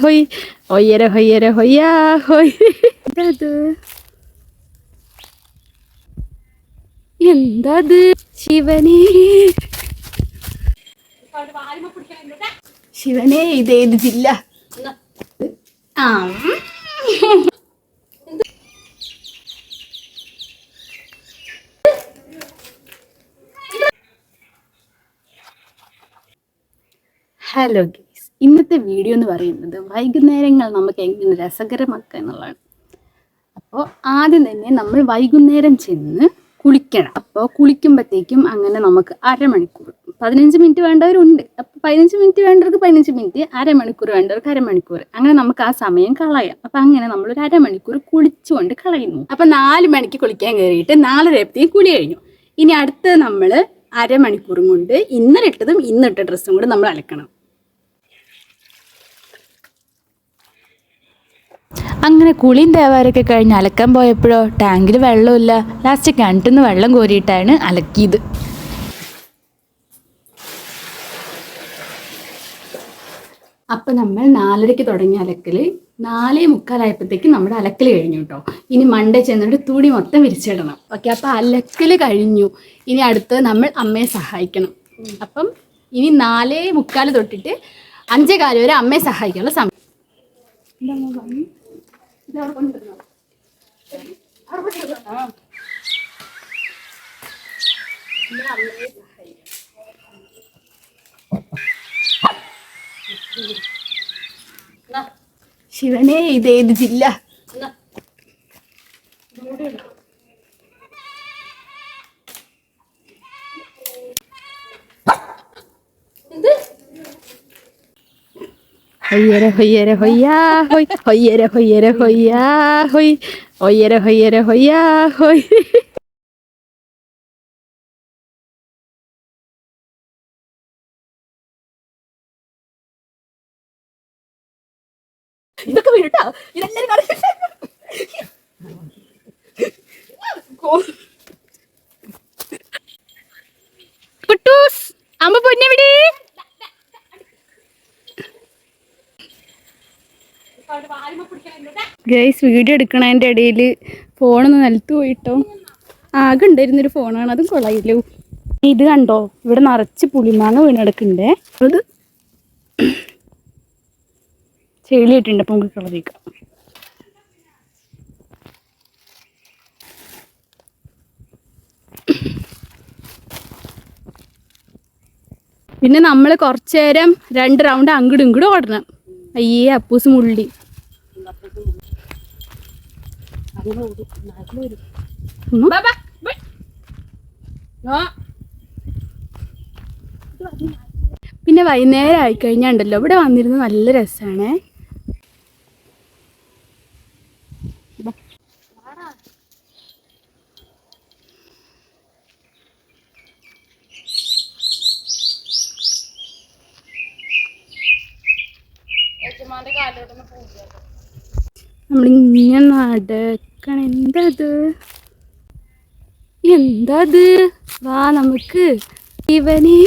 ഹൊയ് ഹൊയ്യര ഹൊയ്യര ഹൊയ്യാ ഹൊയ്. എന്തത് ശിവനേ ശിവനേ ഇതേത് ജില്ല? ആ ഹലോ ഗൈസ്, ഇന്നത്തെ വീഡിയോ എന്ന് പറയുന്നത് വൈകുന്നേരങ്ങൾ നമുക്ക് എങ്ങനെ രസകരമാക്കുക എന്നുള്ളതാണ്. അപ്പോൾ ആദ്യം തന്നെ നമ്മൾ വൈകുന്നേരം ചെന്ന് കുളിക്കണം. അപ്പോൾ കുളിക്കുമ്പോഴത്തേക്കും അങ്ങനെ നമുക്ക് അരമണിക്കൂർ, 15 മിനിറ്റ് വേണ്ടവരുണ്ട്. അപ്പോൾ 15 മിനിറ്റ് വേണ്ടവർക്ക് 15 മിനിറ്റ്, അരമണിക്കൂർ വേണ്ടവർക്ക് അരമണിക്കൂർ, അങ്ങനെ നമുക്ക് ആ സമയം കളയാം. അപ്പം അങ്ങനെ നമ്മളൊരു അരമണിക്കൂർ കുളിച്ചുകൊണ്ട് കളയുന്നു. അപ്പം 4 മണിക്ക് കുളിക്കാൻ കയറിയിട്ട് 4:30 കുളി കഴിഞ്ഞു. ഇനി അടുത്ത് നമ്മൾ അരമണിക്കൂറും കൊണ്ട് ഇന്നലെ ഇട്ടതും ഇന്നിട്ട ഡ്രസ്സും കൂടെ നമ്മൾ അലക്കണം. അങ്ങനെ കുളിയും തേവാരൊക്കെ കഴിഞ്ഞ് അലക്കാൻ പോയപ്പോഴോ ടാങ്കിൽ വെള്ളമില്ല. ലാസ്റ്റ് കിണറ്റിൽ നിന്ന് വെള്ളം കോരിയിട്ടാണ് അലക്കിയത്. അപ്പം നമ്മൾ 4:30 തുടങ്ങിയ അലക്കൽ 4:45 നമ്മുടെ അലക്കൽ കഴിഞ്ഞു കേട്ടോ. ഇനി മണ്ടേ ചെന്നിട്ട് തുണി മൊത്തം വിരിച്ചിടണം. ഓക്കെ, അപ്പം അലക്കൽ കഴിഞ്ഞു. ഇനി അടുത്ത് നമ്മൾ അമ്മയെ സഹായിക്കണം. അപ്പം ഇനി 4:45 തൊട്ടിട്ട് 5:15 വരെ അമ്മയെ സഹായിക്കാനുള്ള സമയം. ശിവനേ ഇതേത് ജില്ല? ഹൊയ്യര ഹൊയ്യര ഹൊയ്യാ ഹൊയ് ഹൊയ്യര ഹൊയ്യര ഹൊയ്യാ ഹൊയ് ഹൊയ്യര ഹൊയ്യര ഹൊയ്യാ ഹൊയ്. ഇതൊക്കെ വീട്ടാ, ഇതെല്ലാരും കുട്ടൂസ് അമ്മ പൊന്നെവിടെ? ഗൈസ്, വീഡിയോ എടുക്കണതിൻ്റെ ഇടയിൽ ഫോണൊന്ന് നിലത്ത് പോയിട്ടോ. ആകെ ഉണ്ടായിരുന്നൊരു ഫോണാണ്, അതും കൊള്ളായില്ലോ. ഇത് കണ്ടോ, ഇവിടെ നിറച്ച് പുളിമാങ്ങ വീണെടുക്കണ്ടേ. അത് ചെളിയിട്ടുണ്ട്. അപ്പം നമുക്ക് കളറിക്കാം. പിന്നെ നമ്മൾ കുറച്ചു നേരം 2 റൗണ്ട് അങ്ങോട്ടും ഇങ്ങോട്ടും ഓടണം. അയ്യേ അപ്പൂസ് മുള്ളി. പിന്നെ വൈകുന്നേരം ആയിക്കഴിഞ്ഞാണ്ടല്ലോ ഇവിടെ വന്നിരുന്ന് നല്ല രസമാണ്. നമ്മളിങ്ങനെ നടക്കണം. എന്തത് എന്തത്? വാ നമുക്ക് ഇവനേ